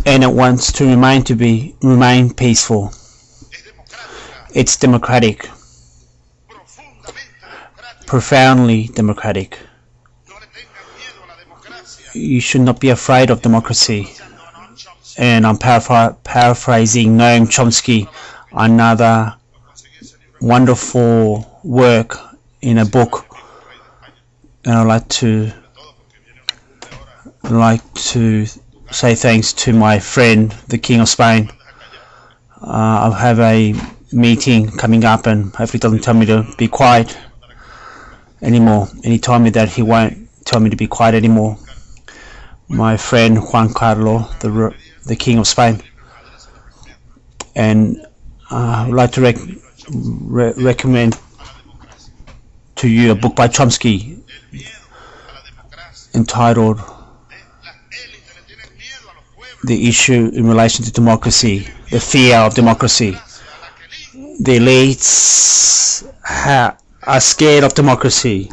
and it wants to remain peaceful. It's democratic, profoundly democratic. You should not be afraid of democracy. And I'm paraphrasing Noam Chomsky, another wonderful work in a book. And I'd like to say thanks to my friend, the King of Spain. I'll have a meeting coming up, and hopefully he doesn't tell me to be quiet anymore. And he told me that he won't tell me to be quiet anymore. My friend Juan Carlos, the King of Spain. And I'd like to recommend to you a book by Chomsky entitled The Issue in Relation to Democracy, the Fear of Democracy. The elites are scared of democracy.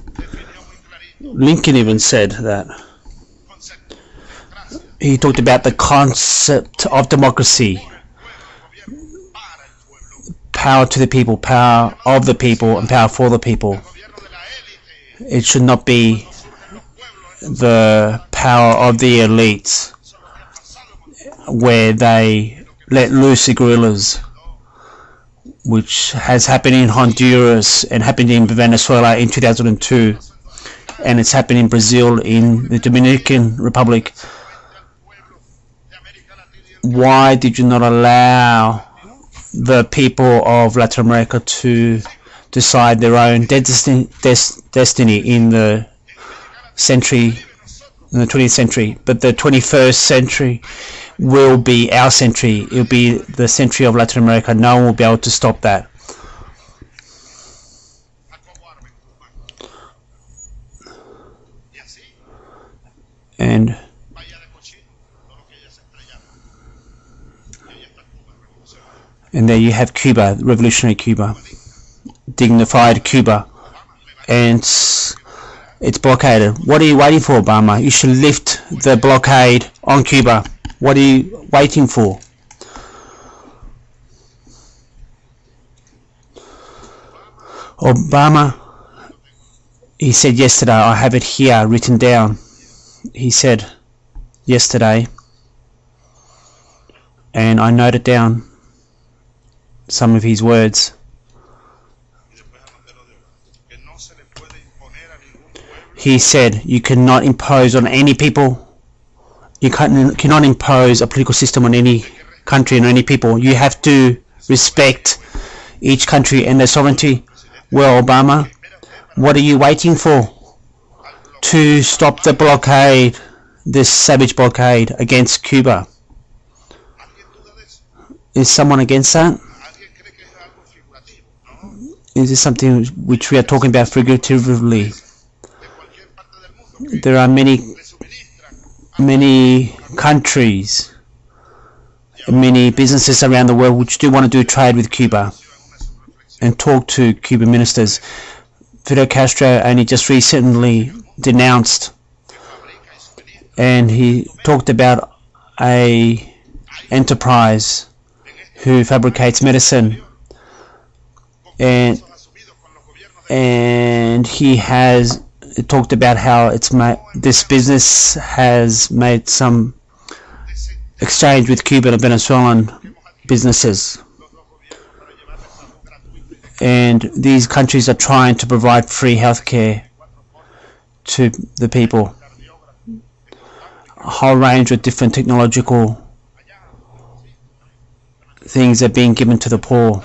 Lincoln even said that. He talked about the concept of democracy. Power to the people, power of the people, and power for the people. It should not be the power of the elites, where they let loose the guerrillas, which has happened in Honduras and happened in Venezuela in 2002, and it's happened in Brazil, in the Dominican Republic. Why did you not allow the people of Latin America to decide their own destiny in the century, in the 20th century? But the 21st century will be our century. It will be the century of Latin America. No one will be able to stop that. And there you have Cuba, revolutionary Cuba, dignified Cuba, and it's blockaded. What are you waiting for, Obama? You should lift the blockade on Cuba. What are you waiting for? Obama, he said yesterday, I have it here written down. He said yesterday, and I noted down some of his words. He said, you cannot impose on any people, you cannot impose a political system on any country and any people. You have to respect each country and their sovereignty. Well, Obama, what are you waiting for to stop the blockade, this savage blockade against Cuba? Is someone against that? Is this something which we are talking about figuratively? There are many countries, many businesses around the world which do want to do trade with Cuba and talk to Cuban ministers. Fidel Castro only just recently denounced, and he talked about a enterprise who fabricates medicine, and he has talked about how this business has made some exchange with Cuban and Venezuelan businesses, and these countries are trying to provide free healthcare to the people. A whole range of different technological things are being given to the poor.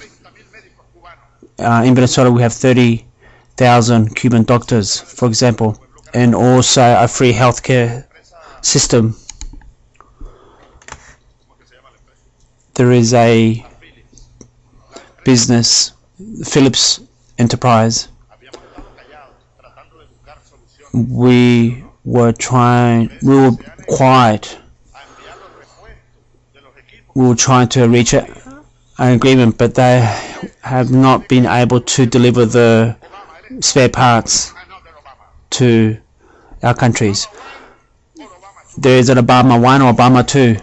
In Venezuela we have 30,000 Cuban doctors, for example, and also a free healthcare system. There is a business, Philips Enterprise. We were trying to reach an agreement, but they have not been able to deliver the spare parts to our countries. There is an Obama 1 or Obama 2.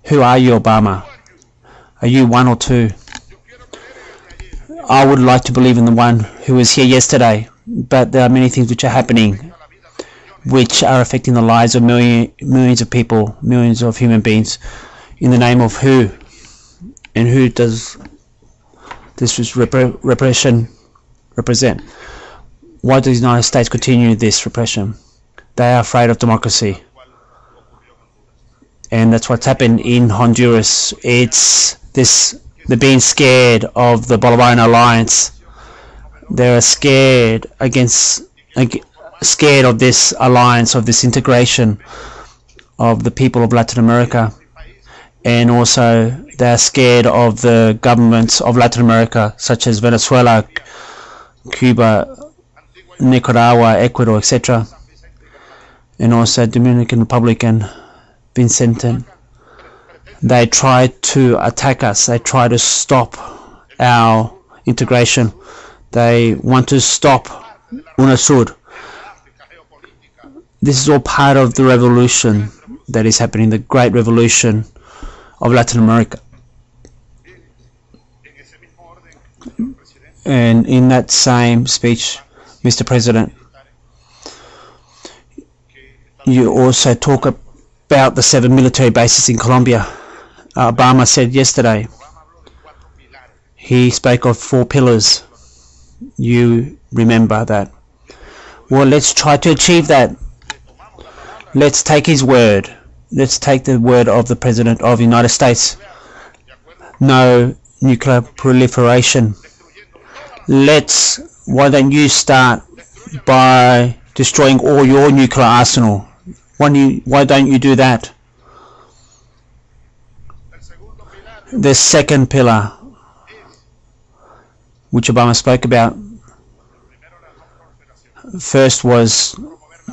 Who are you, Obama? Are you one or two? I would like to believe in the one who was here yesterday, but there are many things which are happening which are affecting the lives of millions of people, millions of human beings. In the name of who? And who does this repression represent? Why does the United States continue this repression? They are afraid of democracy. And that's what's happened in Honduras. They're being scared of the Bolivarian alliance. They're scared scared of this alliance, of this integration of the people of Latin America. And also they're scared of the governments of Latin America, such as Venezuela, Cuba, Nicaragua, Ecuador, etc. And also Dominican Republic and Vincenten. They try to attack us. They try to stop our integration. They want to stop UNASUR. This is all part of the revolution that is happening, the great revolution of Latin America. And in that same speech, Mr. President, you also talk about the 7 military bases in Colombia. Obama said yesterday, he spoke of 4 pillars. You remember that. Well, let's try to achieve that. Let's take his word. Let's take the word of the President of the United States. No nuclear proliferation. Why don't you start by destroying all your nuclear arsenal? Why don't you do that? The second pillar, which Obama spoke about, first was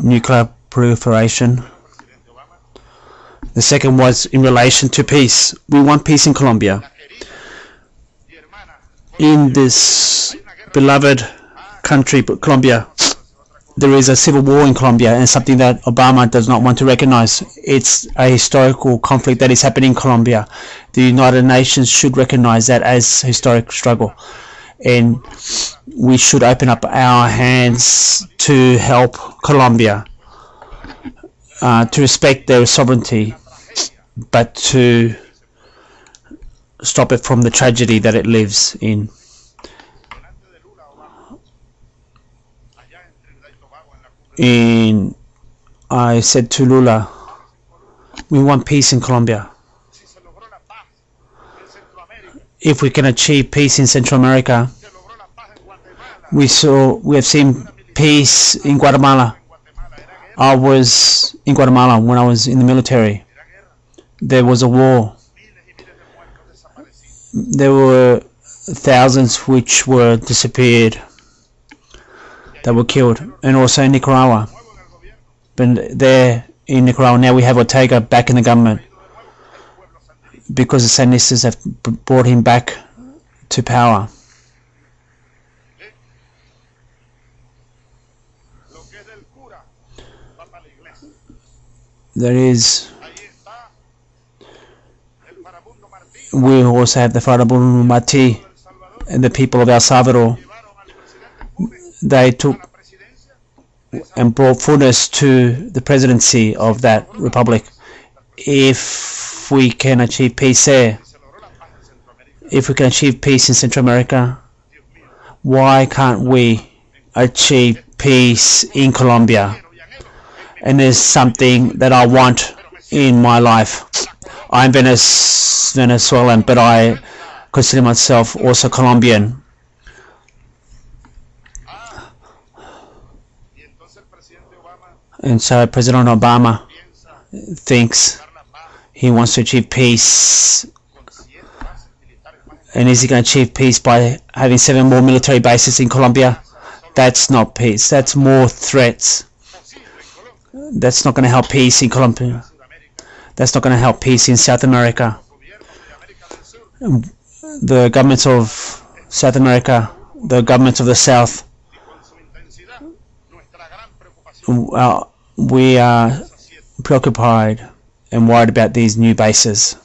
nuclear proliferation. The second was in relation to peace. We want peace in Colombia. In this beloved country, Colombia, there is a civil war in Colombia, and something that Obama does not want to recognize. It's a historical conflict that is happening in Colombia. The United Nations should recognize that as historic struggle, and we should open up our hands to help Colombia, to respect their sovereignty, but to stop it from the tragedy that it lives in. I said to Lula, we want peace in Colombia. If we can achieve peace in Central America, we have seen peace in Guatemala. I was in Guatemala when I was in the military. There was a war. There were thousands which were disappeared, that were killed, and also in Nicaragua. But there in Nicaragua now we have Ortega back in the government because the Sandinistas have brought him back to power. We also have the Farabundo Martí and the people of El Salvador. They took and brought fullness to the presidency of that republic. If we can achieve peace there, if we can achieve peace in Central America, why can't we achieve peace in Colombia? And there's something that I want in my life. I'm Venezuelan, but I consider myself also Colombian. And so President Obama thinks he wants to achieve peace. And is he going to achieve peace by having 7 more military bases in Colombia? That's not peace. That's more threats. That's not going to help peace in Colombia. That's not going to help peace in South America. The governments of South America, the governments of the South, we are preoccupied and worried about these new bases.